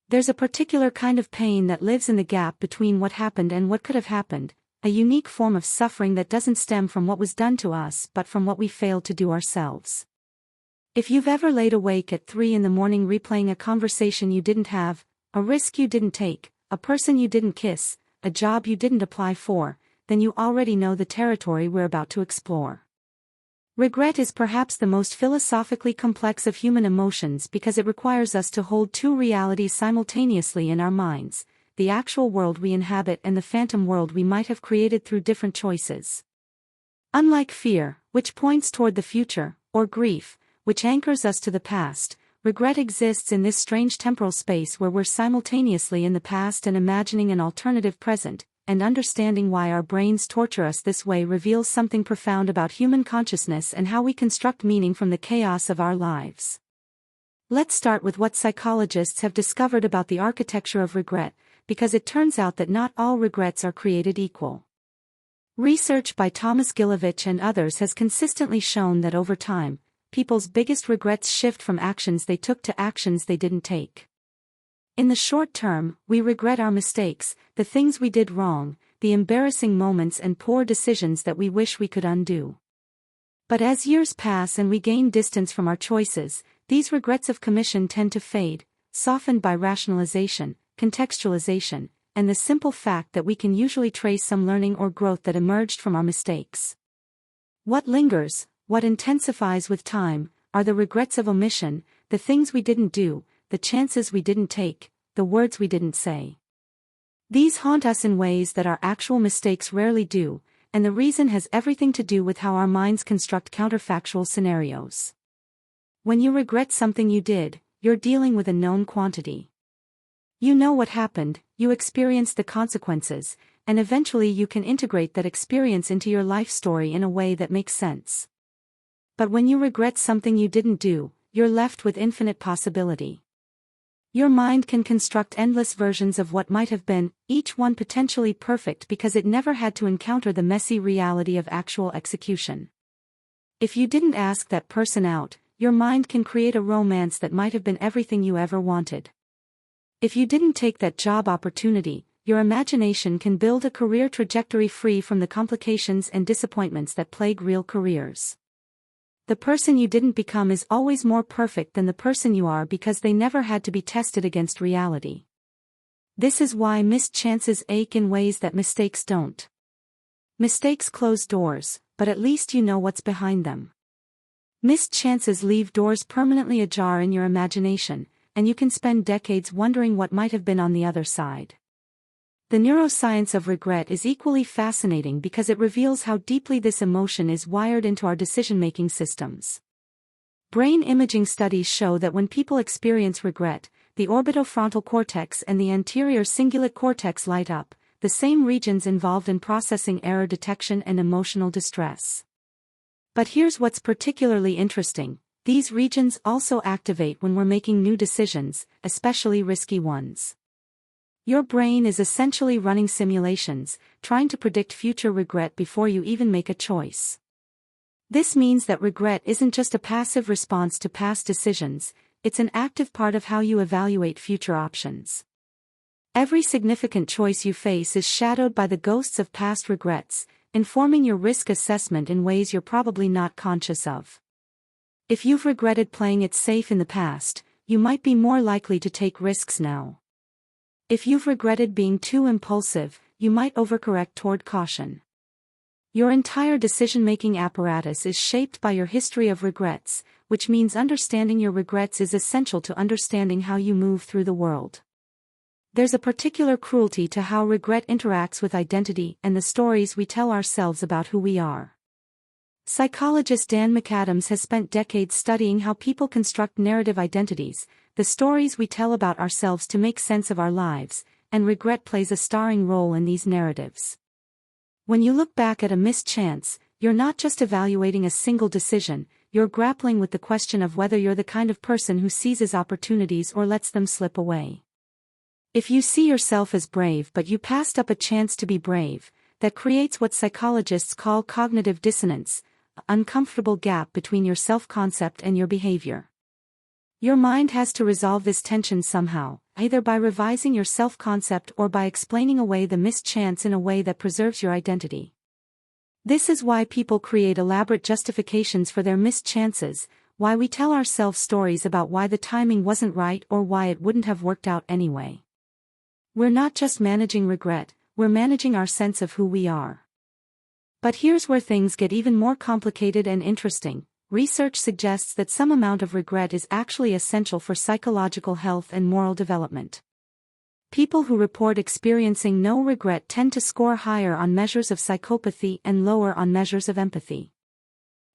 There's a particular kind of pain that lives in the gap between what happened and what could have happened, a unique form of suffering that doesn't stem from what was done to us but from what we failed to do ourselves. If you've ever laid awake at 3 in the morning replaying a conversation you didn't have, a risk you didn't take, a person you didn't kiss, a job you didn't apply for, then you already know the territory we're about to explore. Regret is perhaps the most philosophically complex of human emotions because it requires us to hold two realities simultaneously in our minds, the actual world we inhabit and the phantom world we might have created through different choices. Unlike fear, which points toward the future, or grief, which anchors us to the past, regret exists in this strange temporal space where we're simultaneously in the past and imagining an alternative present, and understanding why our brains torture us this way reveals something profound about human consciousness and how we construct meaning from the chaos of our lives. Let's start with what psychologists have discovered about the architecture of regret, because it turns out that not all regrets are created equal. Research by Thomas Gilovich and others has consistently shown that over time, people's biggest regrets shift from actions they took to actions they didn't take. In the short term, we regret our mistakes, the things we did wrong, the embarrassing moments and poor decisions that we wish we could undo. But as years pass and we gain distance from our choices, these regrets of commission tend to fade, softened by rationalization, contextualization, and the simple fact that we can usually trace some learning or growth that emerged from our mistakes. What lingers, what intensifies with time, are the regrets of omission, the things we didn't do, the chances we didn't take, the words we didn't say. These haunt us in ways that our actual mistakes rarely do, and the reason has everything to do with how our minds construct counterfactual scenarios. When you regret something you did, you're dealing with a known quantity. You know what happened, you experienced the consequences, and eventually you can integrate that experience into your life story in a way that makes sense. But when you regret something you didn't do, you're left with infinite possibility. Your mind can construct endless versions of what might have been, each one potentially perfect because it never had to encounter the messy reality of actual execution. If you didn't ask that person out, your mind can create a romance that might have been everything you ever wanted. If you didn't take that job opportunity, your imagination can build a career trajectory free from the complications and disappointments that plague real careers. The person you didn't become is always more perfect than the person you are because they never had to be tested against reality. This is why missed chances ache in ways that mistakes don't. Mistakes close doors, but at least you know what's behind them. Missed chances leave doors permanently ajar in your imagination, and you can spend decades wondering what might have been on the other side. The neuroscience of regret is equally fascinating because it reveals how deeply this emotion is wired into our decision-making systems. Brain imaging studies show that when people experience regret, the orbitofrontal cortex and the anterior cingulate cortex light up, the same regions involved in processing error detection and emotional distress. But here's what's particularly interesting: these regions also activate when we're making new decisions, especially risky ones. Your brain is essentially running simulations, trying to predict future regret before you even make a choice. This means that regret isn't just a passive response to past decisions, it's an active part of how you evaluate future options. Every significant choice you face is shadowed by the ghosts of past regrets, informing your risk assessment in ways you're probably not conscious of. If you've regretted playing it safe in the past, you might be more likely to take risks now. If you've regretted being too impulsive, you might overcorrect toward caution. Your entire decision-making apparatus is shaped by your history of regrets, which means understanding your regrets is essential to understanding how you move through the world. There's a particular cruelty to how regret interacts with identity and the stories we tell ourselves about who we are. Psychologist Dan McAdams has spent decades studying how people construct narrative identities, the stories we tell about ourselves to make sense of our lives, and regret plays a starring role in these narratives. When you look back at a missed chance, you're not just evaluating a single decision, you're grappling with the question of whether you're the kind of person who seizes opportunities or lets them slip away. If you see yourself as brave but you passed up a chance to be brave, that creates what psychologists call cognitive dissonance, an uncomfortable gap between your self-concept and your behavior. Your mind has to resolve this tension somehow, either by revising your self-concept or by explaining away the missed chance in a way that preserves your identity. This is why people create elaborate justifications for their missed chances, why we tell ourselves stories about why the timing wasn't right or why it wouldn't have worked out anyway. We're not just managing regret, we're managing our sense of who we are. But here's where things get even more complicated and interesting. Research suggests that some amount of regret is actually essential for psychological health and moral development. People who report experiencing no regret tend to score higher on measures of psychopathy and lower on measures of empathy.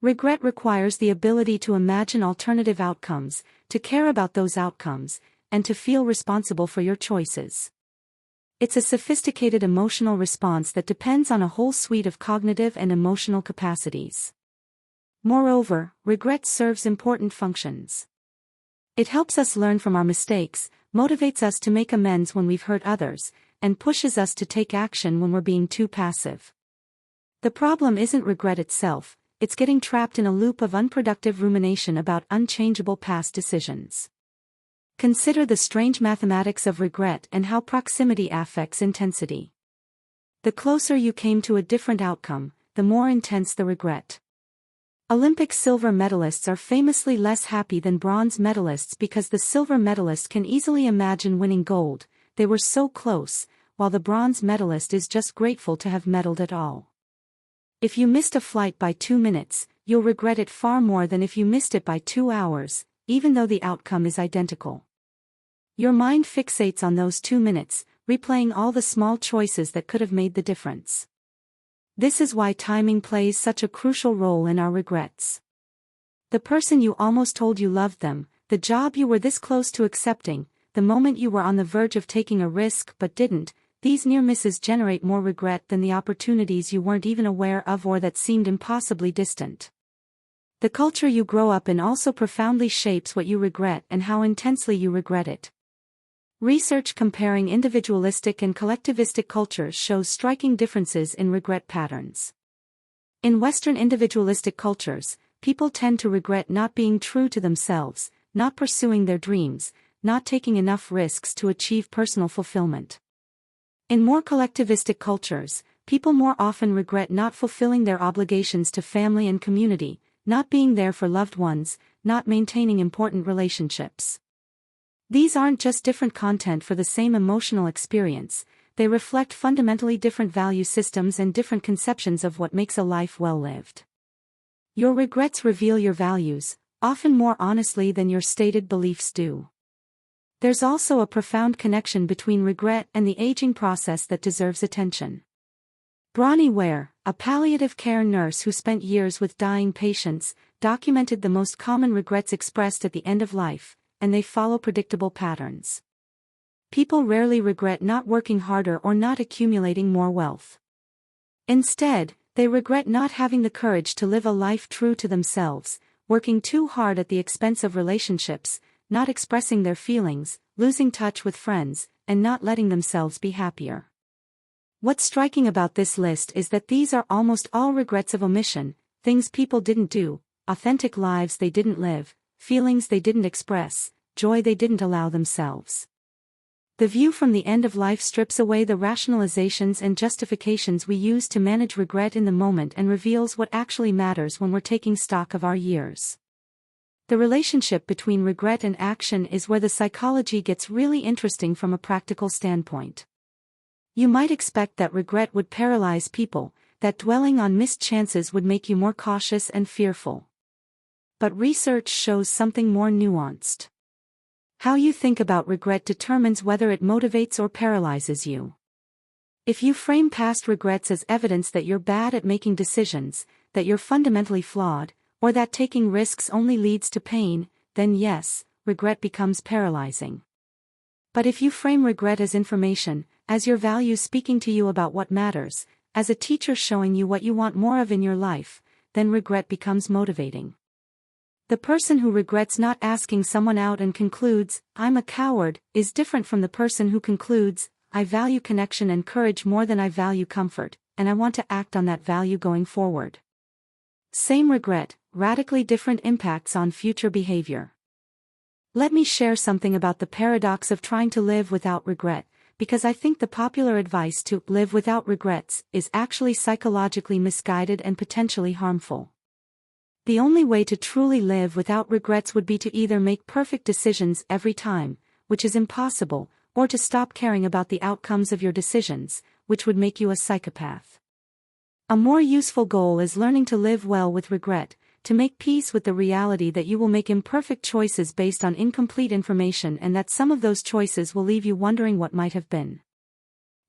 Regret requires the ability to imagine alternative outcomes, to care about those outcomes, and to feel responsible for your choices. It's a sophisticated emotional response that depends on a whole suite of cognitive and emotional capacities. Moreover, regret serves important functions. It helps us learn from our mistakes, motivates us to make amends when we've hurt others, and pushes us to take action when we're being too passive. The problem isn't regret itself, it's getting trapped in a loop of unproductive rumination about unchangeable past decisions. Consider the strange mathematics of regret and how proximity affects intensity. The closer you came to a different outcome, the more intense the regret. Olympic silver medalists are famously less happy than bronze medalists because the silver medalist can easily imagine winning gold, they were so close, while the bronze medalist is just grateful to have medaled at all. If you missed a flight by 2 minutes, you'll regret it far more than if you missed it by 2 hours, even though the outcome is identical. Your mind fixates on those 2 minutes, replaying all the small choices that could have made the difference. This is why timing plays such a crucial role in our regrets. The person you almost told you loved them, the job you were this close to accepting, the moment you were on the verge of taking a risk but didn't, these near misses generate more regret than the opportunities you weren't even aware of or that seemed impossibly distant. The culture you grow up in also profoundly shapes what you regret and how intensely you regret it. Research comparing individualistic and collectivistic cultures shows striking differences in regret patterns. In Western individualistic cultures, people tend to regret not being true to themselves, not pursuing their dreams, not taking enough risks to achieve personal fulfillment. In more collectivistic cultures, people more often regret not fulfilling their obligations to family and community, not being there for loved ones, not maintaining important relationships. These aren't just different content for the same emotional experience, they reflect fundamentally different value systems and different conceptions of what makes a life well lived. Your regrets reveal your values, often more honestly than your stated beliefs do. There's also a profound connection between regret and the aging process that deserves attention. Bronnie Ware, a palliative care nurse who spent years with dying patients, documented the most common regrets expressed at the end of life, and they follow predictable patterns. People rarely regret not working harder or not accumulating more wealth. Instead, they regret not having the courage to live a life true to themselves, working too hard at the expense of relationships, not expressing their feelings, losing touch with friends, and not letting themselves be happier. What's striking about this list is that these are almost all regrets of omission, things people didn't do, authentic lives they didn't live, feelings they didn't express, joy they didn't allow themselves. The view from the end of life strips away the rationalizations and justifications we use to manage regret in the moment and reveals what actually matters when we're taking stock of our years. The relationship between regret and action is where the psychology gets really interesting from a practical standpoint. You might expect that regret would paralyze people, that dwelling on missed chances would make you more cautious and fearful. But research shows something more nuanced. How you think about regret determines whether it motivates or paralyzes you. If you frame past regrets as evidence that you're bad at making decisions, that you're fundamentally flawed, or that taking risks only leads to pain, then yes, regret becomes paralyzing. But if you frame regret as information, as your values speaking to you about what matters, as a teacher showing you what you want more of in your life, then regret becomes motivating. The person who regrets not asking someone out and concludes, "I'm a coward," is different from the person who concludes, "I value connection and courage more than I value comfort, and I want to act on that value going forward." Same regret, radically different impacts on future behavior. Let me share something about the paradox of trying to live without regret, because I think the popular advice to live without regrets is actually psychologically misguided and potentially harmful. The only way to truly live without regrets would be to either make perfect decisions every time, which is impossible, or to stop caring about the outcomes of your decisions, which would make you a psychopath. A more useful goal is learning to live well with regret, to make peace with the reality that you will make imperfect choices based on incomplete information and that some of those choices will leave you wondering what might have been.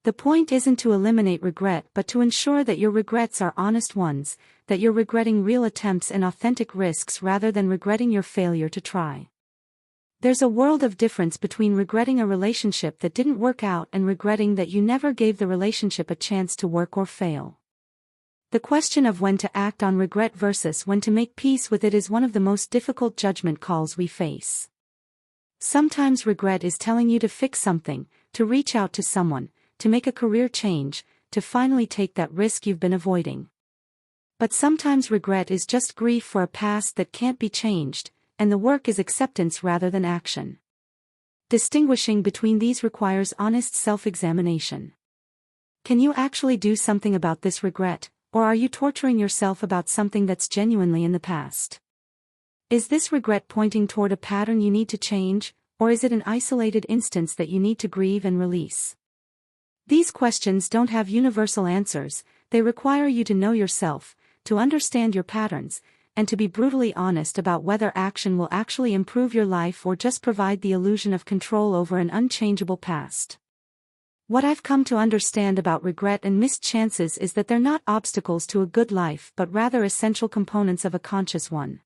The point isn't to eliminate regret but to ensure that your regrets are honest ones, that you're regretting real attempts and authentic risks rather than regretting your failure to try. There's a world of difference between regretting a relationship that didn't work out and regretting that you never gave the relationship a chance to work or fail. The question of when to act on regret versus when to make peace with it is one of the most difficult judgment calls we face. Sometimes regret is telling you to fix something, to reach out to someone, to make a career change, to finally take that risk you've been avoiding. But sometimes regret is just grief for a past that can't be changed, and the work is acceptance rather than action. Distinguishing between these requires honest self-examination. Can you actually do something about this regret? Or are you torturing yourself about something that's genuinely in the past? Is this regret pointing toward a pattern you need to change, or is it an isolated instance that you need to grieve and release? These questions don't have universal answers, they require you to know yourself, to understand your patterns, and to be brutally honest about whether action will actually improve your life or just provide the illusion of control over an unchangeable past. What I've come to understand about regret and missed chances is that they're not obstacles to a good life but rather essential components of a conscious one.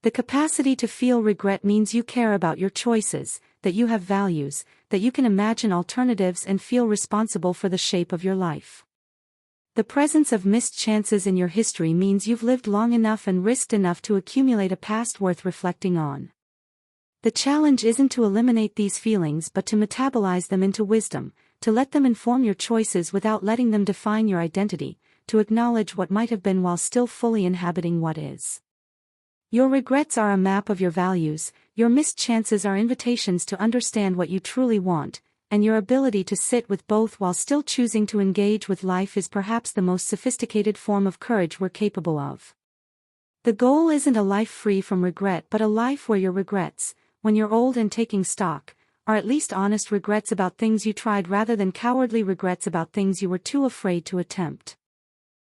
The capacity to feel regret means you care about your choices, that you have values, that you can imagine alternatives and feel responsible for the shape of your life. The presence of missed chances in your history means you've lived long enough and risked enough to accumulate a past worth reflecting on. The challenge isn't to eliminate these feelings but to metabolize them into wisdom, to let them inform your choices without letting them define your identity, to acknowledge what might have been while still fully inhabiting what is. Your regrets are a map of your values, your missed chances are invitations to understand what you truly want, and your ability to sit with both while still choosing to engage with life is perhaps the most sophisticated form of courage we're capable of. The goal isn't a life free from regret but a life where your regrets, when you're old and taking stock, are at least honest regrets about things you tried rather than cowardly regrets about things you were too afraid to attempt.